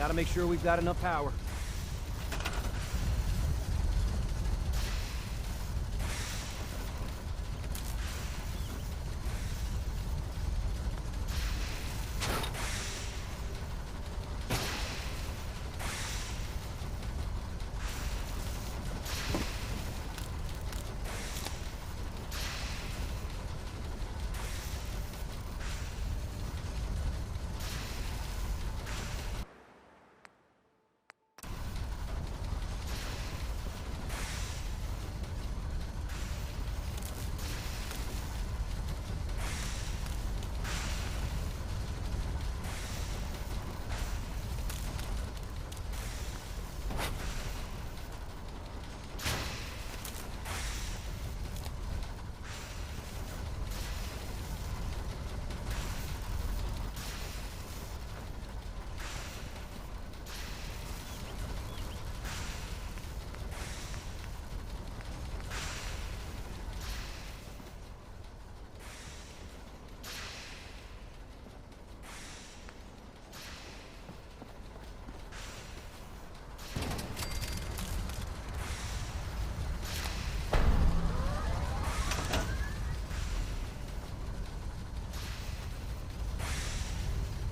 Gotta make sure we've got enough power.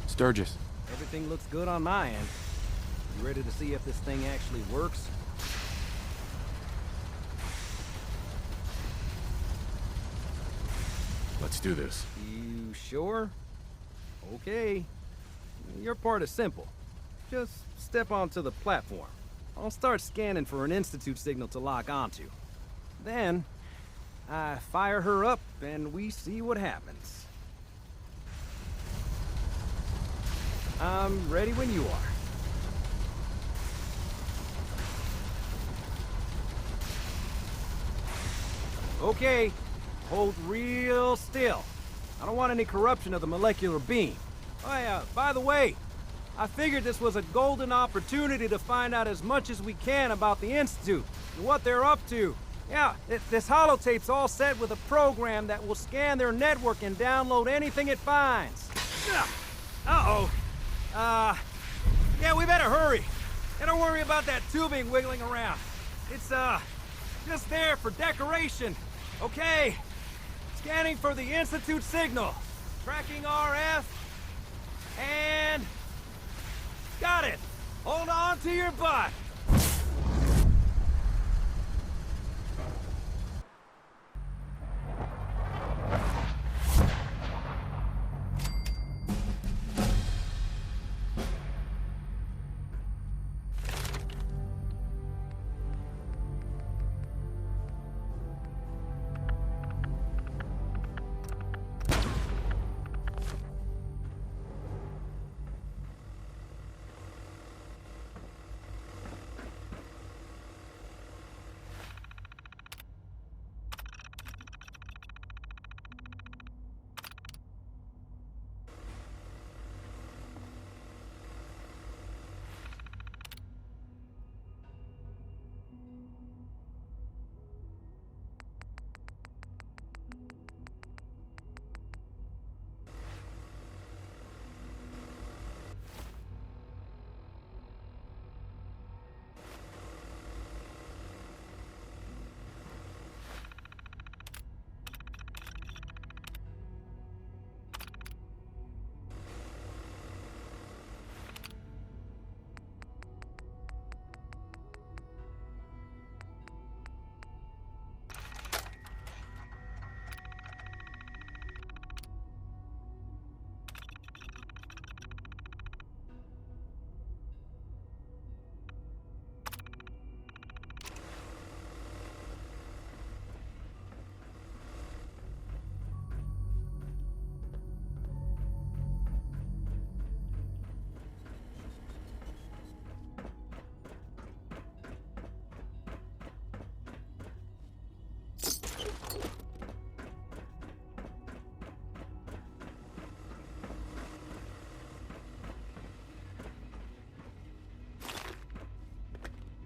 Sturgis. Everything looks good on my end. You ready to see if this thing actually works? Let's do this. You sure? Okay. Your part is simple. Just step onto the platform. I'll start scanning for an Institute signal to lock onto. Then, I fire her up and we see what happens. I'm ready when you are. Okay, hold real still. I don't want any corruption of the molecular beam. Oh yeah, by the way, I figured this was a golden opportunity to find out as much as we can about the Institute and what they're up to. Yeah, this holotape's all set with a program that will scan their network and download anything it finds. Uh-oh. Yeah, we better hurry. And don't worry about that tubing wiggling around. It's, just there for decoration. Okay. Scanning for the Institute signal. Tracking RF. And... got it. Hold on to your butt.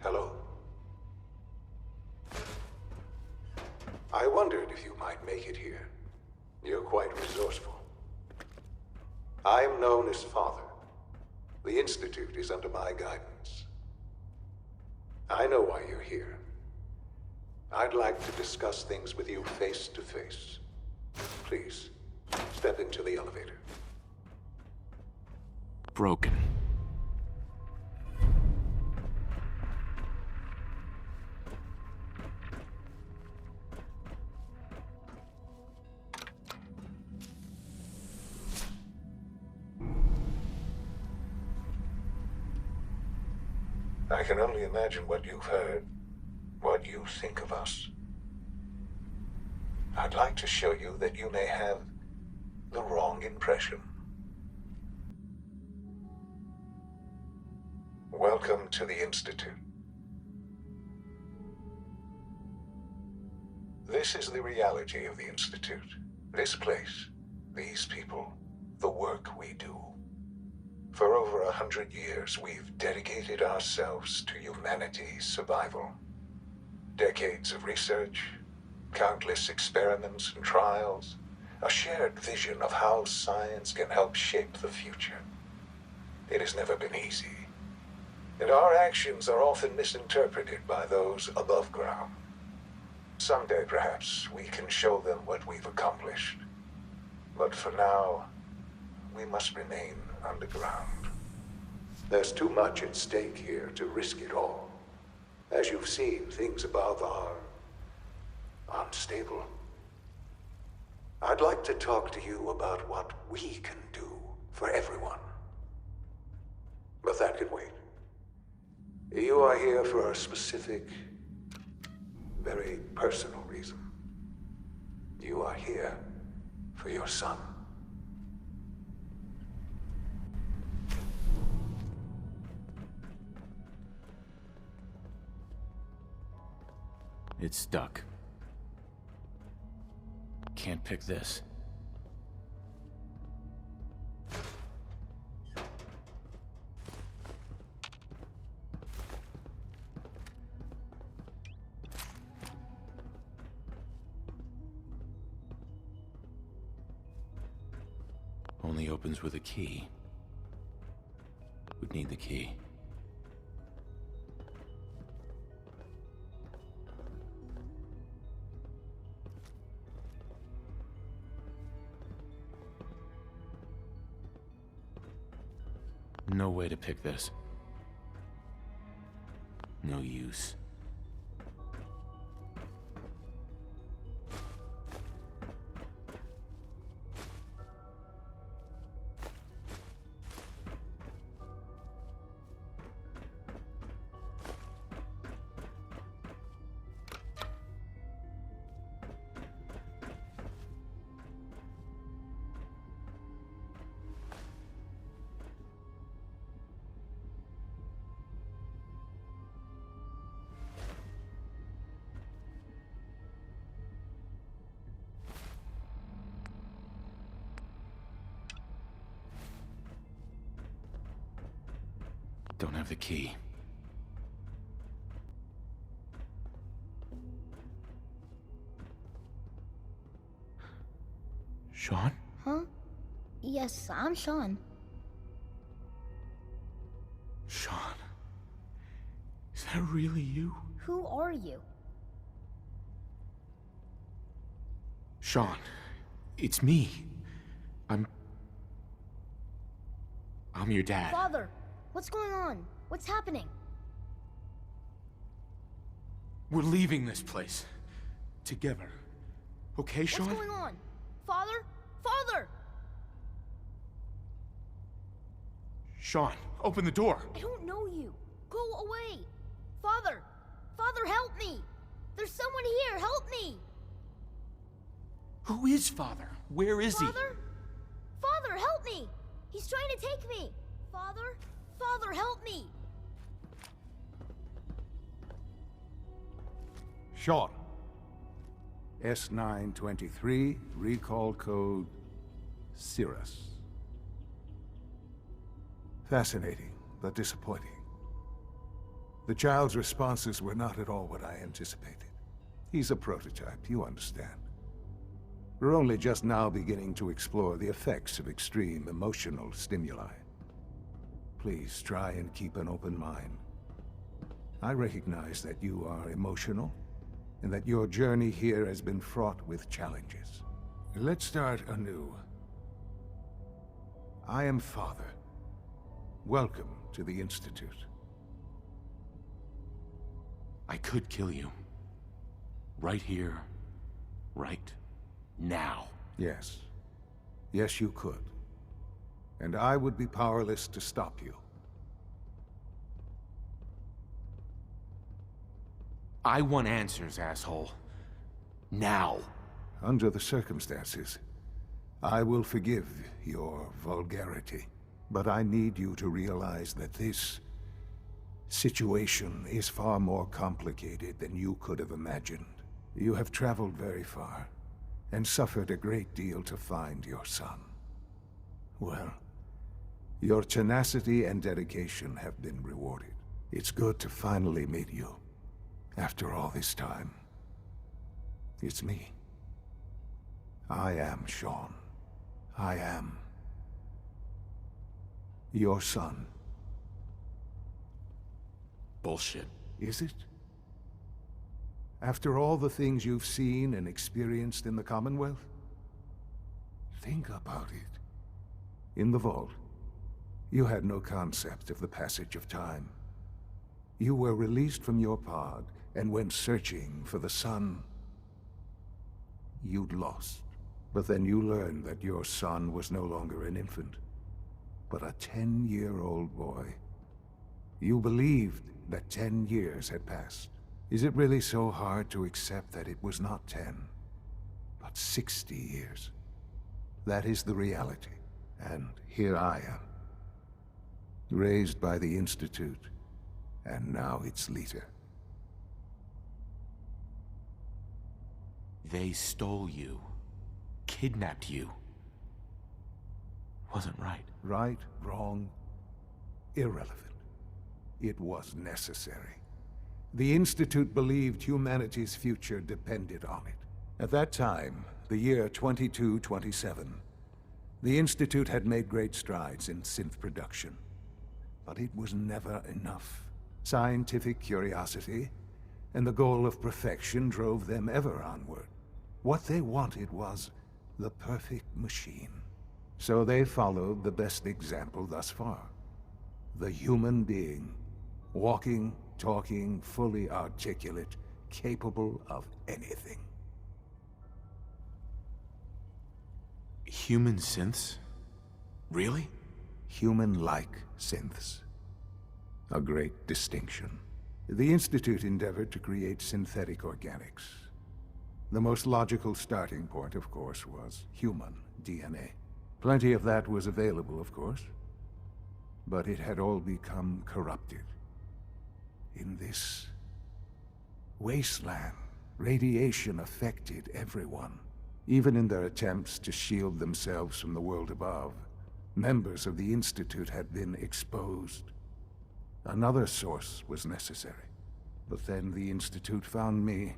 Hello. I wondered if you might make it here. You're quite resourceful. I'm known as Father, The Institute is under my guidance. I know why you're here. I'd like to discuss things with you face to face. Please, step into the elevator. Broken. I can only imagine what you've heard, what you think of us. I'd like to show you that you may have the wrong impression. Welcome to the Institute. This is the reality of the Institute. This place, these people, the work we do. For over 100 years, we've dedicated ourselves to humanity's survival. Decades of research, countless experiments and trials, a shared vision of how science can help shape the future. It has never been easy, and our actions are often misinterpreted by those above ground. Someday, perhaps, we can show them what we've accomplished. But for now, we must remain underground. There's too much at stake here to risk it all. As you've seen, things above are unstable. I'd like to talk to you about what we can do for everyone. But that can wait. You are here for a specific, very personal reason. You are here for your son. It's stuck. Can't pick this. Only opens with a key. Would need the key. No way to pick this. No use. Don't have the key. Sean? Huh? Yes, I'm Sean. Sean? Is that really you? Who are you? Sean, it's me. I'm your dad. Father, what's going on? What's happening? We're leaving this place. Together. Okay, Sean? What's going on? Father? Father! Sean, open the door. I don't know you. Go away. Father! Father, help me! There's someone here. Help me! Who is Father? Where is Father? Father, help me! He's trying to take me. Father? Father, help me! Sean. S923, recall code Cirrus. Fascinating, but disappointing. The child's responses were not at all what I anticipated. He's a prototype, you understand. We're only just now beginning to explore the effects of extreme emotional stimuli. Please try and keep an open mind. I recognize that you are emotional, and that your journey here has been fraught with challenges. Let's start anew. I am Father. Welcome to the Institute. I could kill you. Right here. Right now. Yes. Yes, you could. And I would be powerless to stop you. I want answers, asshole. Now. Under the circumstances, I will forgive your vulgarity. But I need you to realize that this situation is far more complicated than you could have imagined. You have traveled very far, and suffered a great deal to find your son. Well, your tenacity and dedication have been rewarded. It's good to finally meet you. After all this time, it's me. I am Sean. I am your son. Bullshit. Is it? After all the things you've seen and experienced in the Commonwealth? Think about it. In the vault, you had no concept of the passage of time. You were released from your pod and went searching for the son you'd lost. But then you learned that your son was no longer an infant, but a 10-year-old boy. You believed that 10 years had passed. Is it really so hard to accept that it was not 10, but 60 years? That is the reality. And here I am, raised by the Institute, and now its leader. They stole you. Kidnapped you. Wasn't right. Right, wrong, irrelevant. It was necessary. The Institute believed humanity's future depended on it. At that time, the year 2227, the Institute had made great strides in synth production. But it was never enough. Scientific curiosity and the goal of perfection drove them ever onward. What they wanted was the perfect machine. So they followed the best example thus far. The human being. Walking, talking, fully articulate, capable of anything. Human synths? Really? Human-like synths. A great distinction. The Institute endeavored to create synthetic organics. The most logical starting point, of course, was human DNA. Plenty of that was available, of course. But it had all become corrupted. In this wasteland, radiation affected everyone. Even in their attempts to shield themselves from the world above, members of the Institute had been exposed. Another source was necessary. But then the Institute found me,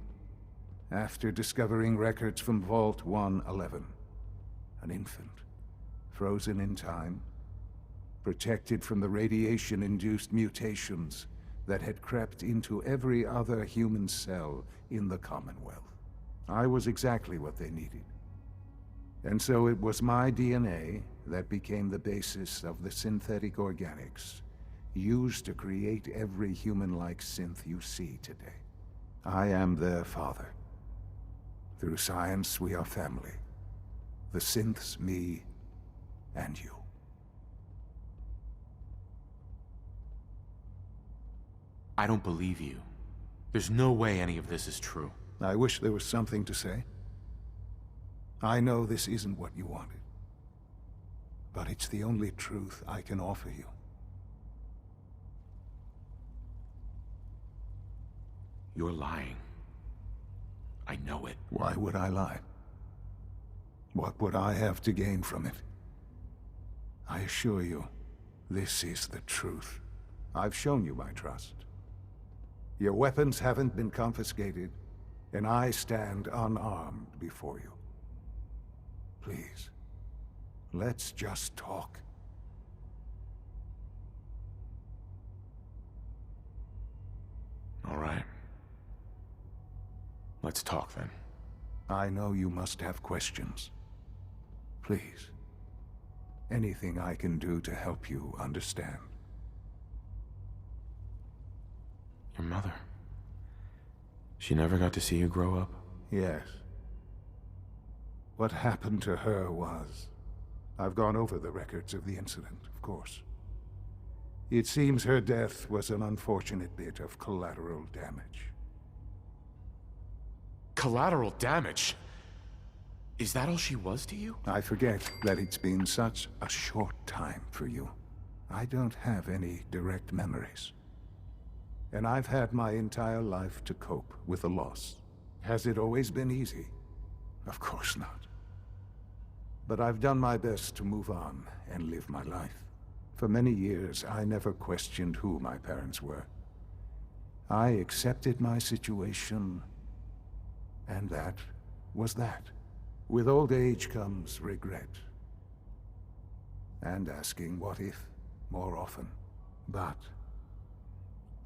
after discovering records from Vault 111. An infant, frozen in time, protected from the radiation-induced mutations that had crept into every other human cell in the Commonwealth. I was exactly what they needed. And so it was my DNA that became the basis of the synthetic organics used to create every human-like synth you see today. I am their father. Through science, we are family. The synths, me, and you. I don't believe you. There's no way any of this is true. I wish there was something to say. I know this isn't what you wanted. But it's the only truth I can offer you. You're lying. I know it. Why would I lie? What would I have to gain from it? I assure you, this is the truth. I've shown you my trust. Your weapons haven't been confiscated, and I stand unarmed before you. Please, let's just talk. Let's talk then. I know you must have questions. Please. Anything I can do to help you understand. Your mother. She never got to see you grow up? Yes. What happened to her was... I've gone over the records of the incident, of course. It seems her death was an unfortunate bit of collateral damage. Collateral damage? Is that all she was to you? I forget that it's been such a short time for you. I don't have any direct memories. And I've had my entire life to cope with the loss. Has it always been easy? Of course not. But I've done my best to move on and live my life. For many years, I never questioned who my parents were. I accepted my situation, and that was that. With old age comes regret. And asking what if more often. But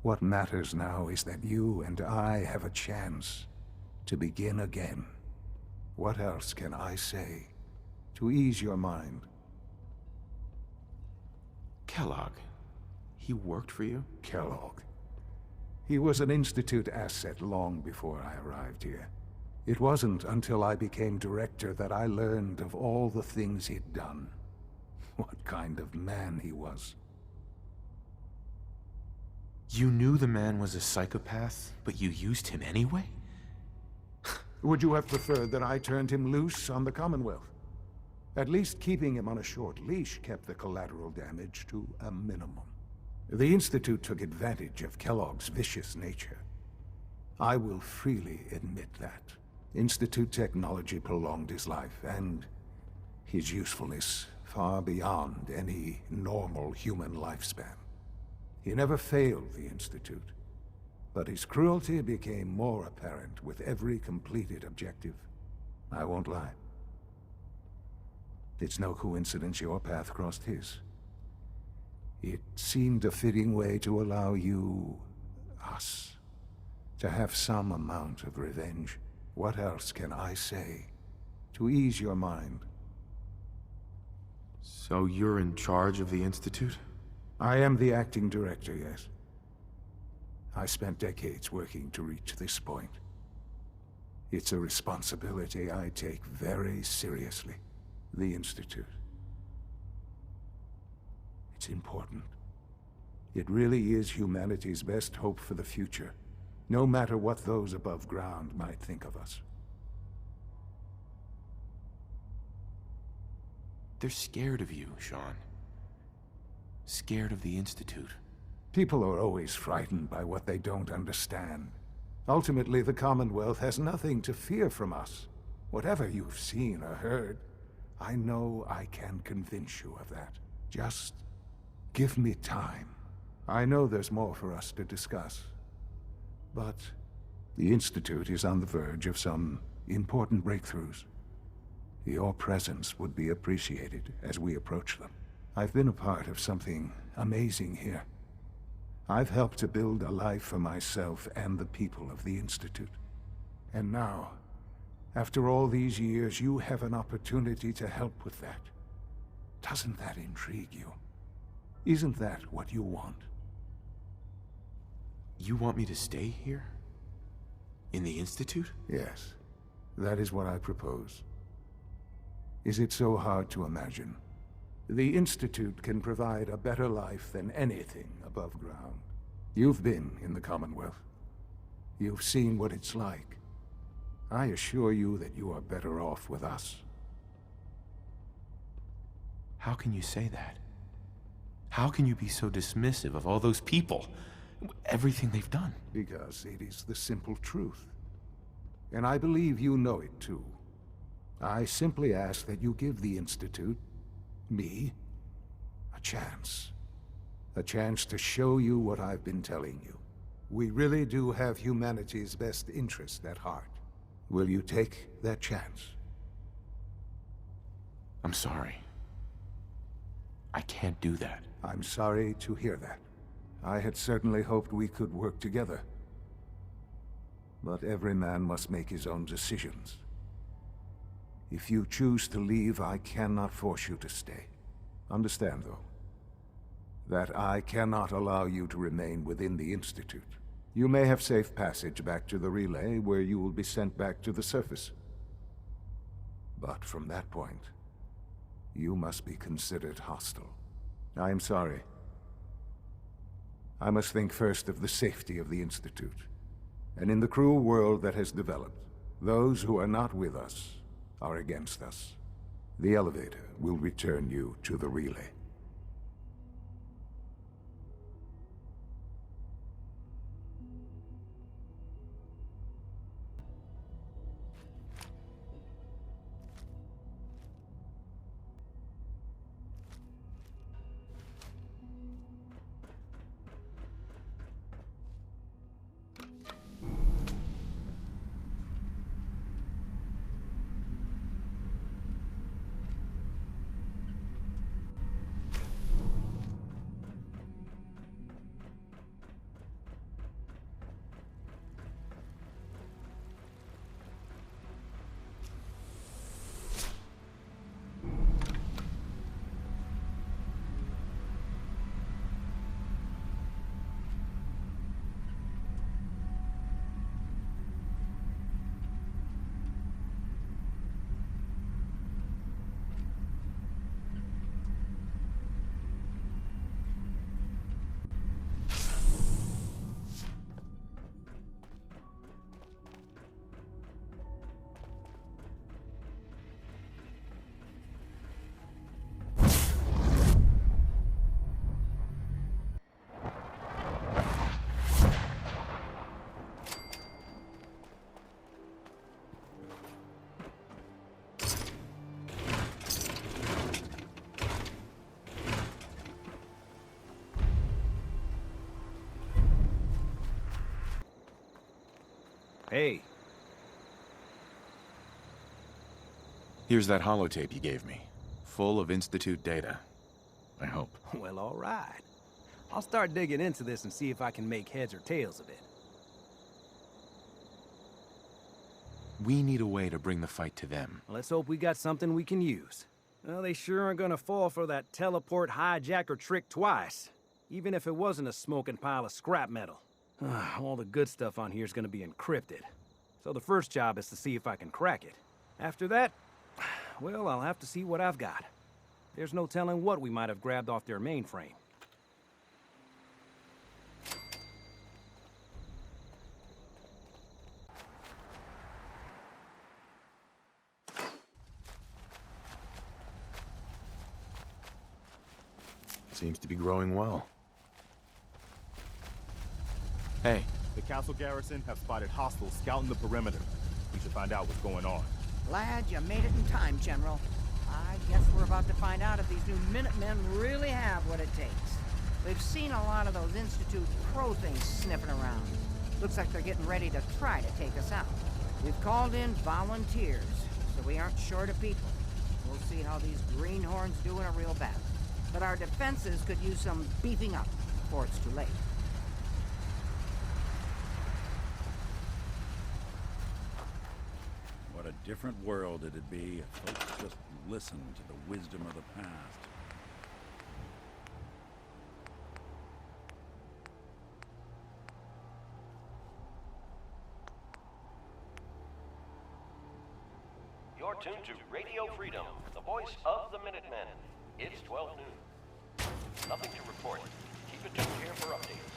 what matters now is that you and I have a chance to begin again. What else can I say to ease your mind? Kellogg. He worked for you? Kellogg. He was an Institute asset long before I arrived here. It wasn't until I became director that I learned of all the things he'd done. What kind of man he was. You knew the man was a psychopath, but you used him anyway? Would you have preferred that I turned him loose on the Commonwealth? At least keeping him on a short leash kept the collateral damage to a minimum. The Institute took advantage of Kellogg's vicious nature. I will freely admit that. Institute technology prolonged his life, and his usefulness far beyond any normal human lifespan. He never failed the Institute, but his cruelty became more apparent with every completed objective. I won't lie. It's no coincidence your path crossed his. It seemed a fitting way to allow you, us, to have some amount of revenge. What else can I say to ease your mind? So you're in charge of the Institute? I am the acting director, yes. I spent decades working to reach this point. It's a responsibility I take very seriously. The Institute. It's important. It really is humanity's best hope for the future, no matter what those above ground might think of us. They're scared of you, Sean. Scared of the Institute. People are always frightened by what they don't understand. Ultimately, the Commonwealth has nothing to fear from us. Whatever you've seen or heard, I know I can convince you of that. Just give me time. I know there's more for us to discuss. But the Institute is on the verge of some important breakthroughs. Your presence would be appreciated as we approach them. I've been a part of something amazing here. I've helped to build a life for myself and the people of the Institute. And now, after all these years, you have an opportunity to help with that. Doesn't that intrigue you? Isn't that what you want? You want me to stay here? In the Institute? Yes, that is what I propose. Is it so hard to imagine? The Institute can provide a better life than anything above ground. You've been in the Commonwealth. You've seen what it's like. I assure you that you are better off with us. How can you say that? How can you be so dismissive of all those people? Everything they've done? Because it is the simple truth. And I believe you know it too. I simply ask that you give the Institute, me, a chance. A chance to show you what I've been telling you. We really do have humanity's best interest at heart. Will you take that chance? I'm sorry. I can't do that. I'm sorry to hear that. I had certainly hoped we could work together. But every man must make his own decisions. If you choose to leave, I cannot force you to stay. Understand, though, that I cannot allow you to remain within the Institute. You may have safe passage back to the relay, where you will be sent back to the surface. But from that point, you must be considered hostile. I am sorry. I must think first of the safety of the Institute. And in the cruel world that has developed, those who are not with us are against us. The elevator will return you to the relay. Hey, Here's that holotape you gave me, full of Institute data. I hope. well, all right. I'll start digging into this and see if I can make heads or tails of it. We need a way to bring the fight to them. Let's hope we got something we can use. Well, they sure aren't gonna fall for that teleport hijacker trick twice, even if it wasn't a smoking pile of scrap metal. All the good stuff on here is gonna be encrypted. So the first job is to see if I can crack it. After that, well, I'll have to see what I've got. There's no telling what we might have grabbed off their mainframe. Seems to be growing well. Hey, The Council garrison have spotted hostiles scouting the perimeter. We should find out what's going on. Glad you made it in time, General. I guess we're about to find out if these new Minutemen really have what it takes. We've seen a lot of those Institute crow things sniffing around. Looks like they're getting ready to try to take us out. We've called in volunteers, so we aren't short of people. We'll see how these greenhorns do in a real battle. But our defenses could use some beefing up before it's too late. What a different world it'd be if folks just listened to the wisdom of the past. You're tuned to Radio Freedom, the voice of the Minutemen. It's 12 noon. Nothing to report. Keep it tuned here for updates.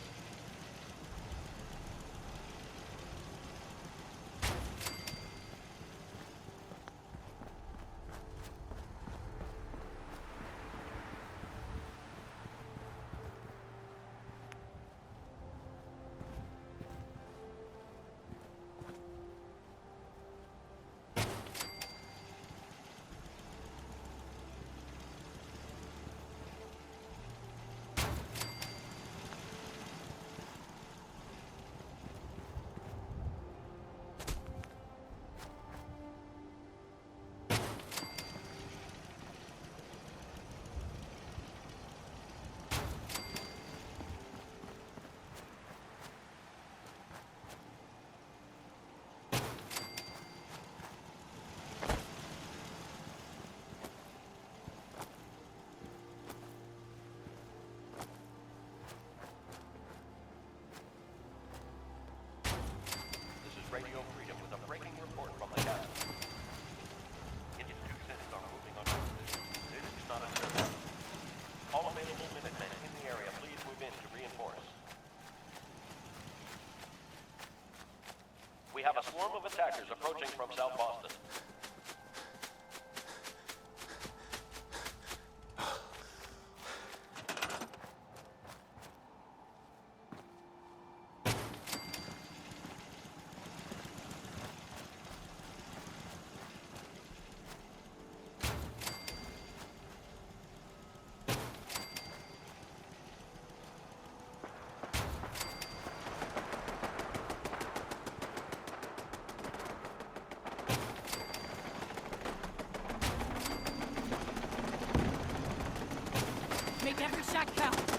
Radio Freedom with a breaking report from the captain. Institute cities are moving on our position. This is not a service. All available Minutemen in the area, please move in to reinforce. We have a swarm of attackers approaching from South Boston. Make every shot count.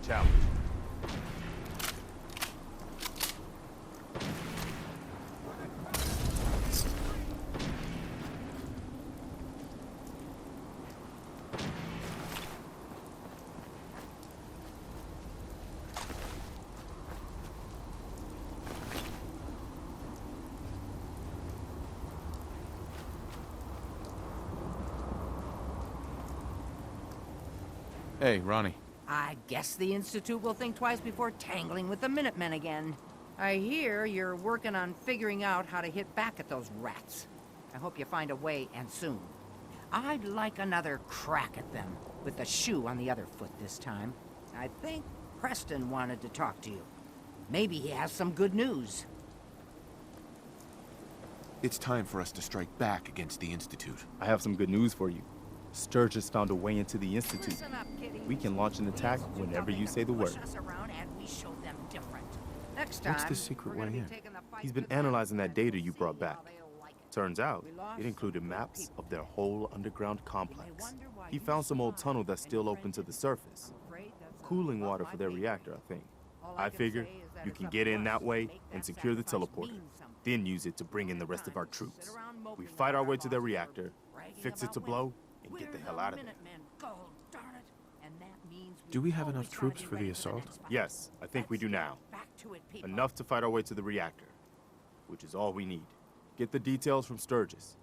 challenge. Hey, Ronnie. I guess the Institute will think twice before tangling with the Minutemen again. I hear you're working on figuring out how to hit back at those rats. I hope you find a way, and soon. I'd like another crack at them, with the shoe on the other foot this time. I think Preston wanted to talk to you. Maybe he has some good news. It's time for us to strike back against the Institute. I have some good news for you. Sturgis found a way into the Institute. Listen up, kitty. We can launch an attack whenever you say the word. Push us around and we show them different. Next time, What's the secret we're gonna way be in? taking the fight He's been to them, analyzing that and data we'll you see brought how back. they'll like it. Turns out, We lost it included some maps people. of their whole underground You may complex. wonder why He you found some old survived tunnel that's and still you open to ran the to surface. I'm afraid that's Cooling above water my for their pay reactor, grade. I think. All I can figure say is that you it's can up get to in us that to way make and that secure the sacrifice teleporter. mean something. Then use it to bring in the rest of our troops. We fight our way to their reactor, fix it to blow, and get the hell out of there. Do we have enough troops for the assault? Yes, I think we do now. Back to it, people. Enough to fight our way to the reactor, which is all we need. Get the details from Sturgis.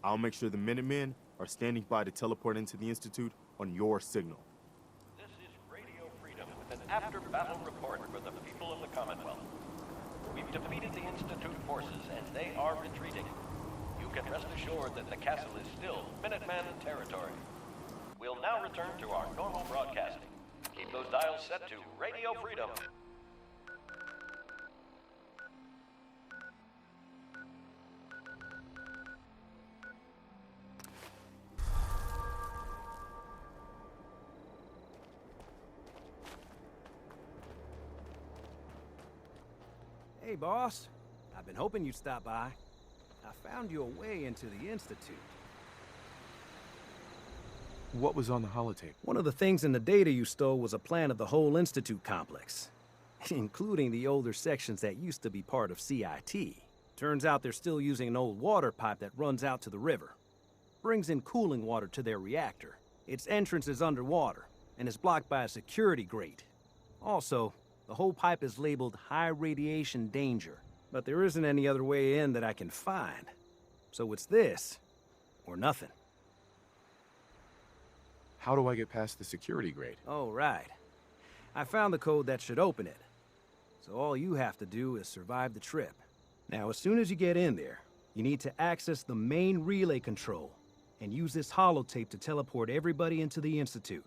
I'll make sure the Minutemen are standing by to teleport into the Institute on your signal. This is Radio Freedom with an after-battle report for the people of the Commonwealth. We've defeated the Institute forces, and they are retreating. You can rest assured that the castle is still Minuteman territory. We'll now return to our normal broadcasting. Keep those dials set to Radio Freedom. Hey, boss. I've been hoping you'd stop by. I found you a way into the Institute. What was on the holotape? One of the things in the data you stole was a plan of the whole Institute complex, including the older sections that used to be part of CIT. Turns out they're still using an old water pipe that runs out to the river. Brings in cooling water to their reactor. Its entrance is underwater, and is blocked by a security grate. Also, the whole pipe is labeled high radiation danger, but there isn't any other way in that I can find. So it's this, or nothing. How do I get past the security grate? Oh, right. I found the code that should open it. So all you have to do is survive the trip. Now, as soon as you get in there, you need to access the main relay control and use this holotape to teleport everybody into the Institute.